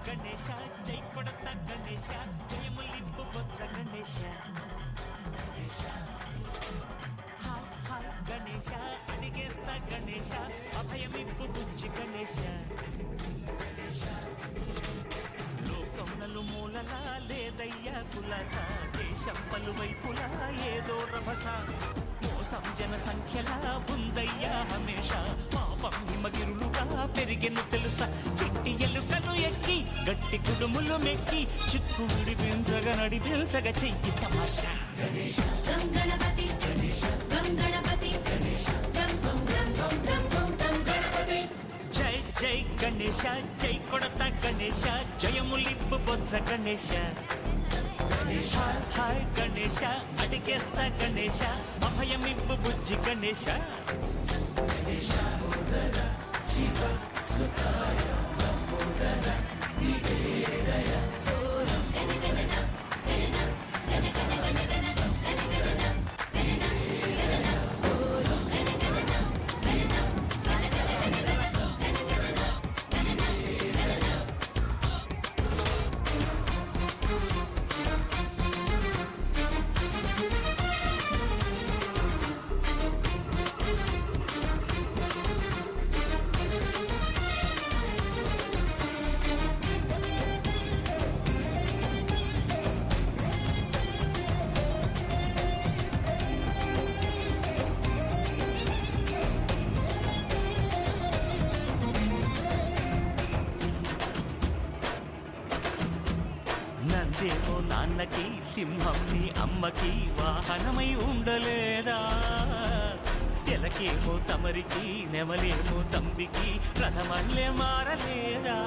గణేశ జై కొడత Ganesha జయములిప్పు Botsa Ganesha hi hi Ganesha అడిగేస్తా Ganesha అభయమిప్పు బుజ్జి గణేశ లోకం నలుమూలలా లేదయ్యా కులాస దేశం పలువైపులా ఏదో రభస మోసం జన సంఖ్యలా ఉందయ్యా హమేష పాపం హిమగిరులుగా పెరిగెను తెలుసా చిట్టి ఎలుకలు ఎక్కి గట్టి కుడుములు మెక్కి చిక్కు విడిపించగా నడిపించగ చెయ్యి తమాషా గణపతి గణపతి జై జై గణేశ జై కొడత గణేశ జయములిప్పు బొత్స గణేశ హాయ్ గణేశ అడిగేస్తా గణేశ అభయమిప్పు బుజ్జి గణేశ శివ సుఖాయ నందేమో నాన్నకి సింహం నీ అమ్మకి వాహనమై ఉండలేదా ఎలకేమో తమరికి నెమలేమో తంబికి రథమల్లే మారలేదా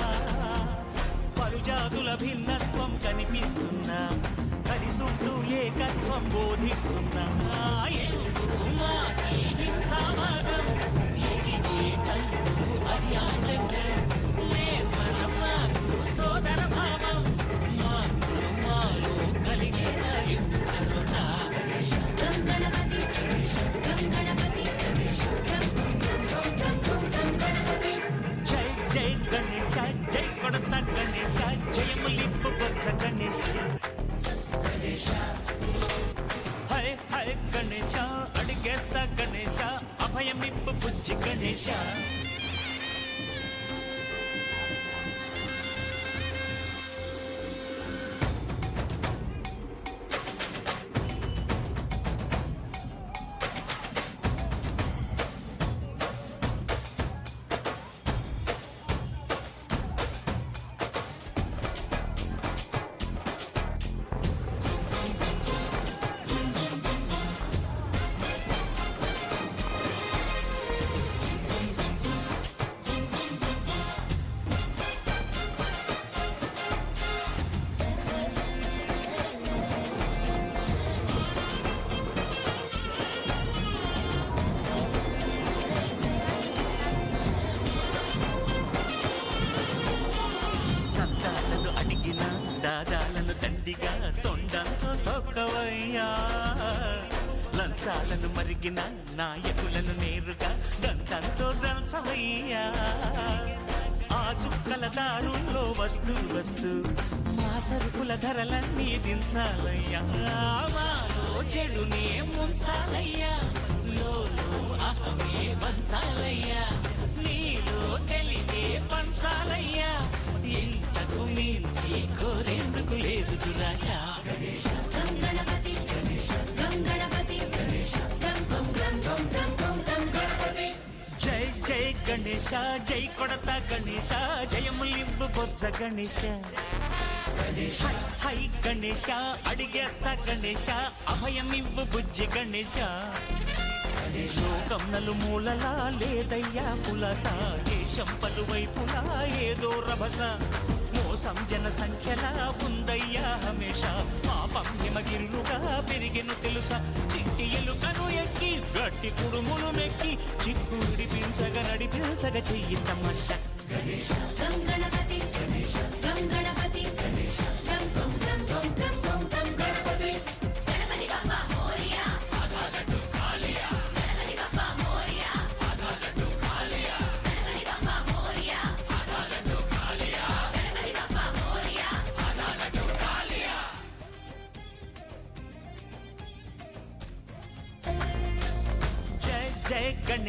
పలుజాతుల భిన్నత్వం కనిపిస్తున్నా కలిసుంటూ ఏకత్వం బోధిస్తున్నా ఎందుకు మాకి హింసావాదం అది ఆటంకం సోదర భావం జై జై గణేశ జై కొడత గణేశ జయములిప్పు బొత్స గణేశ హై హై గణేశ అడిగేస్తా గణేశ అభయమిప్పు బుజ్జి గణేశ దాదాలను దండిగా తొండంతో తొక్కవయ్యా లంచాలను మరిగిన నాయకులను నేరుగా దంతంతో దంచవయ్యా ఆ చుక్కల దారుల్లో వస్తూ వస్తూ మా సరుకుల ధరలన్నీ దించాలయ్యా మాలో చెడునే ముంచాలయ్యా లోలో అహమే పంచాలయ్యా నీలో తెలివే పంచాలయ్యా ఇంతకు మించి కోరేందుకు లేదు దురాశ గణపతి గణపతి జై జై గణేశ జై కొడత గణేశ జయములింబు బొత్స గణేశ హై గణేశ అడిగేస్తా గణేశ అభయమివ్వు బుజ్జి గణేశ లోకం నలుమూలలా లేదయ్యా పులస దేశం పలువైపులా ఏదో రభస మోసం జన సంఖ్యలా ఉందయ్యా హమేష పాపం హిమగిరులుగా పెరిగెను తెలుసా చిట్టి ఎలుకను ఎక్కి గట్టి కుడుములు మెక్కి చిక్కు విడిపించగ నడిపించగ చెయ్యి తమాష గణపతి గణపతి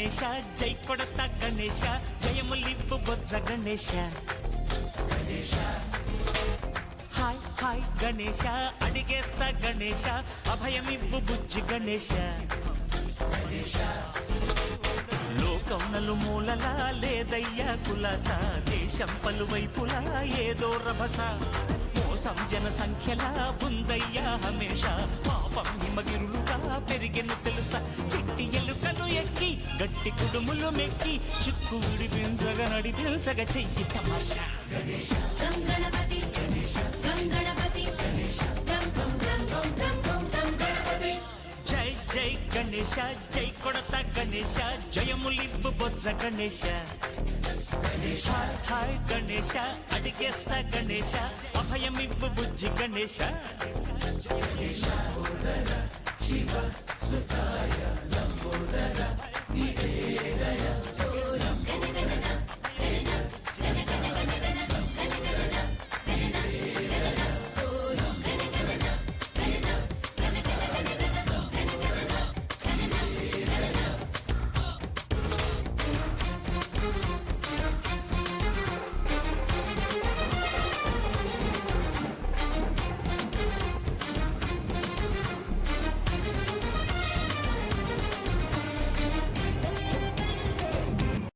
గణేశ జై కొడత గణేశ జయములివ్వు బొజ్జ గణేశ హాయ్ హాయ్ గణేశ అడిగేస్తా గణేశ అభయమివ్వు బుజ్జి గణేశ లోకం నలుమూలలా లేదయ్యా కులాస దేశం పలువైపులా ఏదో రభస మోసం జన సంఖ్యలా ఉందయ్యా హమేష పాపం హిమగిరులుగా పెరిగెను తెలుసా చిట్టి ఎలుకలు ఎక్కి గట్టి కుడుములు మెక్కి చిక్కు విడిపించగ నడిపించగ చెయ్యి తమాషా గం గణపతి గం గణపతి గం గం గం గం గం గం గం గణపతి జై జై గణేశ జై కొడత గణేశ జయములివ్వు బొజ్జ గణేశ హాయ్ హాయ్ గణేశ అడిగేస్తా గణేశ అభయమివ్వు బుజ్జి గణేశ శివ సుతాయ లంబోదర